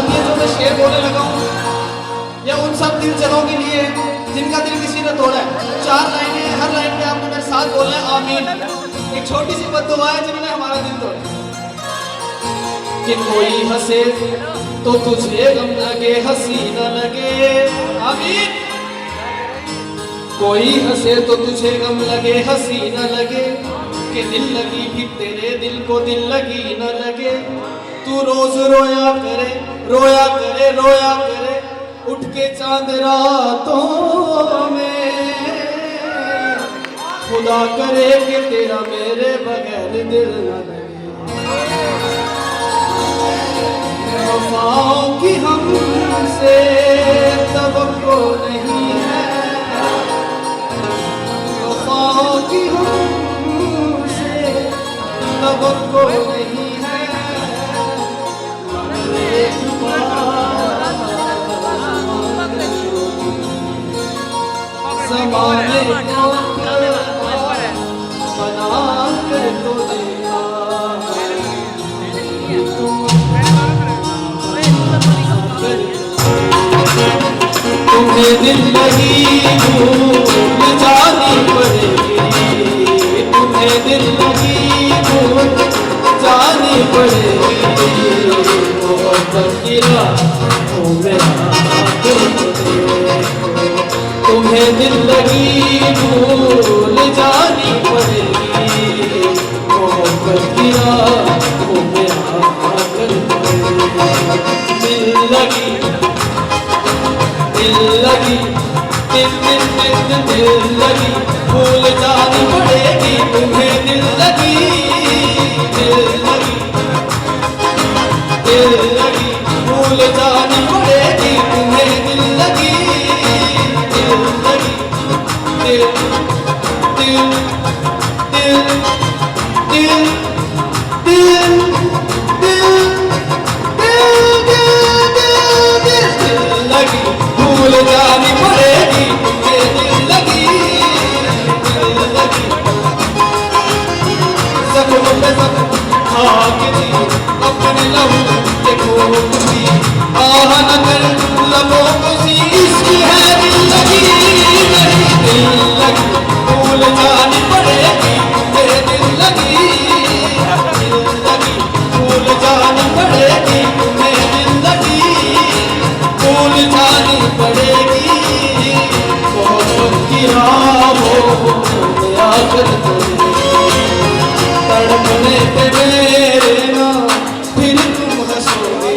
बात ये जो मैं शेर बोलने लगा हूँ, या उन सब दिल जनों के लिए जिनका दिल किसी ने तोड़ा है। 4 लाइनें हैं, हर लाइन पे आपने मेरे साथ बोलना है आमीन। एक छोटी सी बद्दुआ है जिन्होंने हमारा दिल तोड़ा। कि कोई हंसे तो तुझे गम लगे, हंसी न लगे, आमीन। कोई हंसे तो तुझे गम लगे, हंसी न लगे, कि दिल लगी भी तेरे दिल को दिल लगी न लगे। तू रोज रोया करे, रोया करे, रोया करे, उठ के चांद रातों में। खुदा करे कि तेरा मेरे बगैर दिल न लगे। वफाओं की हमसे तवक्को नहीं है, वफाओं की हमसे तवक्को नहीं है। ज़माने को बना कर तो देखा तुम्हें दिल लगी भूल जानी पड़ेगी, तुम्हें दिल लगी भूल जानी पड़ेगी। मोहब्बत की राहों में आकर तुम्हें दिल लगी भूल जानी पड़ेगी। मोहब्बत की राहों में आकर दिल लगी, दिल लगी, दिल लगी भूल जानी पड़ेगी। तुम्हें दिल लगी, दिल लगी, दिल लगी भूल जानी पड़ेगी। तुम्हें दिल लगी, दिल लगी, दिल दिल दिल दिल दिल भूल जानी पड़ेगी। तुम्हें दिल लगी, दिल लगी, ज़ख्म पे ज़ख्म खा के दी अपने लहू के खून दी। आह न कर लबों को सी, इश्क है दिल लगी, नहीं दिल लगी भूल जानी पड़ेगी। तुम्हें दिल लगी, दिल लगी भूल जानी पड़ेगी। तुम्हें दिल लगी भूल जानी पड़ेगी। मोहब्बत की राहों में आकर तड़पने पे मेरे ना फिर तुम हंसोगे,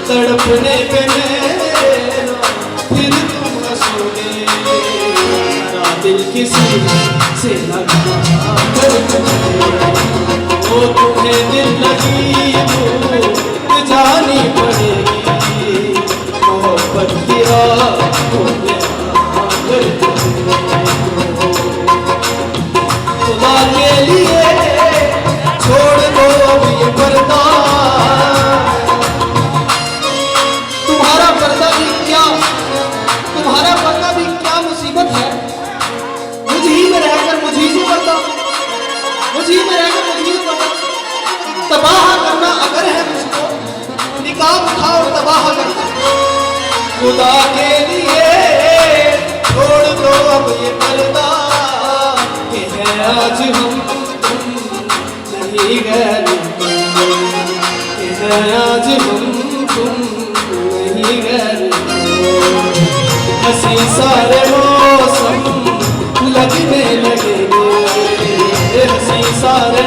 तड़पने पे मेरे ना फिर तुम हंसोगे। मेरा दिल किसी से लगा कर वो तुम्हें दिल लगी भूल जानी पड़ेगी। मोहब्बत की राहों में आकर खुदा के लिए छोड़ दो अब ये पर्दा। तुम्हारा पर्दा भी क्या, तुम्हारा पर्दा भी क्या मुसीबत है। मुझ ही में रहकर मुझी से पर्दा, मुझ ही में रहकर मुझी से पर्दा। तबाह करना अगर है मुझको, निकाब उठाओ तबाह करना। खुदा के लिए छोड़ दो अब ये पर्दा, कि है आज हम तुम नहीं गैर, कि है आज हम तुम नहीं गैर। हंसी सारे मौसम लगने लगेंगे, हंसी सारे